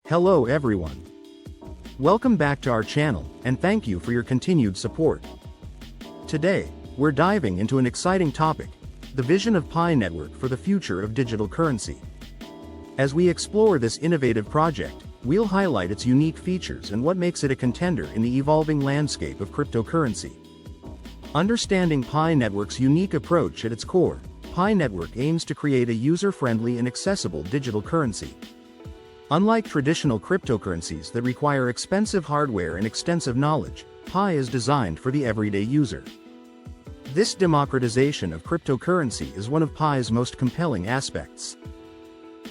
Hello everyone. Welcome back to our channel, and thank you for your continued support. Today, we're diving into an exciting topic, the vision of Pi Network for the future of digital currency. As we explore this innovative project, we'll highlight its unique features and what makes it a contender in the evolving landscape of cryptocurrency. Understanding Pi Network's unique approach at its core, Pi Network aims to create a user-friendly and accessible digital currency. Unlike traditional cryptocurrencies that require expensive hardware and extensive knowledge, Pi is designed for the everyday user. This democratization of cryptocurrency is one of Pi's most compelling aspects.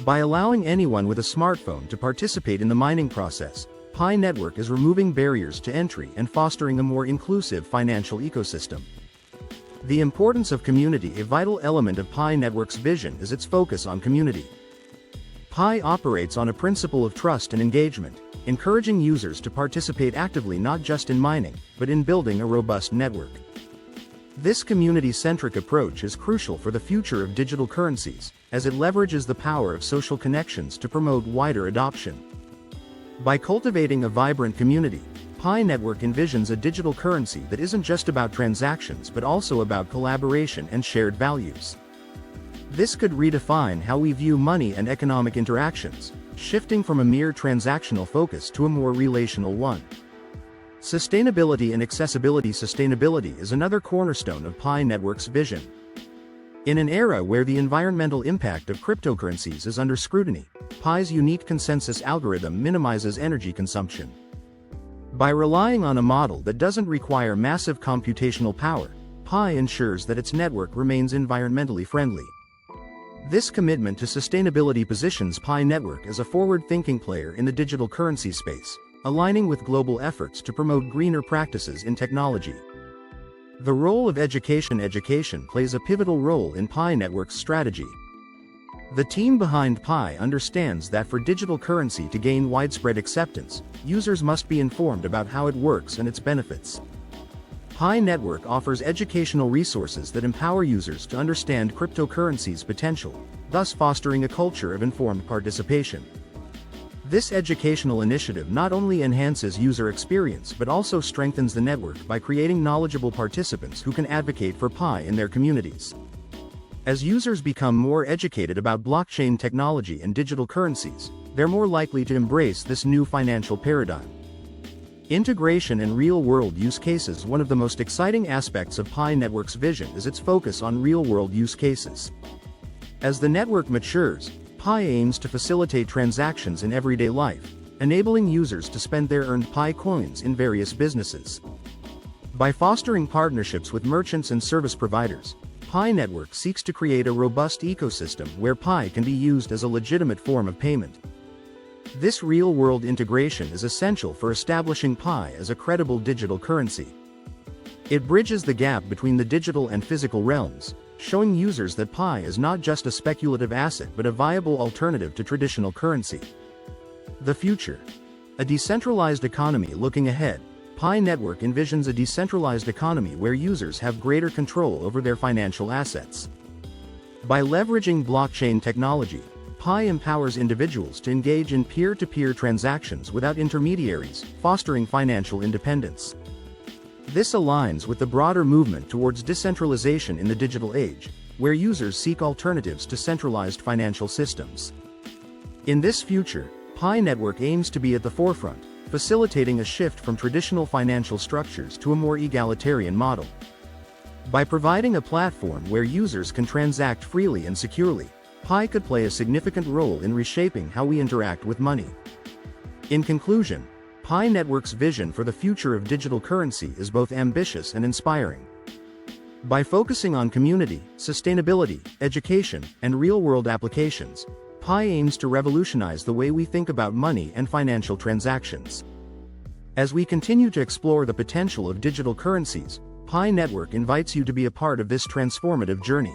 By allowing anyone with a smartphone to participate in the mining process, Pi Network is removing barriers to entry and fostering a more inclusive financial ecosystem. The importance of community, a vital element of Pi Network's vision, is its focus on community. Pi operates on a principle of trust and engagement, encouraging users to participate actively not just in mining, but in building a robust network. This community-centric approach is crucial for the future of digital currencies, as it leverages the power of social connections to promote wider adoption. By cultivating a vibrant community, Pi Network envisions a digital currency that isn't just about transactions but also about collaboration and shared values. This could redefine how we view money and economic interactions, shifting from a mere transactional focus to a more relational one. Sustainability and accessibility. Sustainability is another cornerstone of Pi Network's vision. In an era where the environmental impact of cryptocurrencies is under scrutiny, Pi's unique consensus algorithm minimizes energy consumption. By relying on a model that doesn't require massive computational power, Pi ensures that its network remains environmentally friendly. This commitment to sustainability positions Pi Network as a forward-thinking player in the digital currency space, aligning with global efforts to promote greener practices in technology. The role of education. Education plays a pivotal role in Pi Network's strategy. The team behind Pi understands that for digital currency to gain widespread acceptance, users must be informed about how it works and its benefits. Pi Network offers educational resources that empower users to understand cryptocurrency's potential, thus fostering a culture of informed participation. This educational initiative not only enhances user experience but also strengthens the network by creating knowledgeable participants who can advocate for Pi in their communities. As users become more educated about blockchain technology and digital currencies, they're more likely to embrace this new financial paradigm. Integration and real-world use cases. One of the most exciting aspects of Pi Network's vision is its focus on real-world use cases. As the network matures, Pi aims to facilitate transactions in everyday life, enabling users to spend their earned Pi coins in various businesses. By fostering partnerships with merchants and service providers, Pi Network seeks to create a robust ecosystem where Pi can be used as a legitimate form of payment. This real-world integration is essential for establishing Pi as a credible digital currency. It bridges the gap between the digital and physical realms, showing users that Pi is not just a speculative asset but a viable alternative to traditional currency. The future. A decentralized economy. Looking ahead, Pi Network envisions a decentralized economy where users have greater control over their financial assets. By leveraging blockchain technology, Pi empowers individuals to engage in peer-to-peer transactions without intermediaries, fostering financial independence. This aligns with the broader movement towards decentralization in the digital age, where users seek alternatives to centralized financial systems. In this future, Pi Network aims to be at the forefront, facilitating a shift from traditional financial structures to a more egalitarian model. By providing a platform where users can transact freely and securely, Pi could play a significant role in reshaping how we interact with money. In conclusion, Pi Network's vision for the future of digital currency is both ambitious and inspiring. By focusing on community, sustainability, education, and real-world applications, Pi aims to revolutionize the way we think about money and financial transactions. As we continue to explore the potential of digital currencies, Pi Network invites you to be a part of this transformative journey.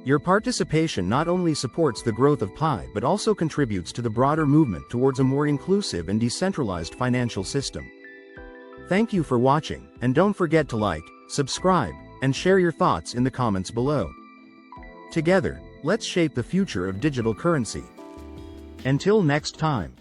Your participation not only supports the growth of Pi but also contributes to the broader movement towards a more inclusive and decentralized financial system. Thank you for watching, and don't forget to like, subscribe, and share your thoughts in the comments below. Together, let's shape the future of digital currency. Until next time.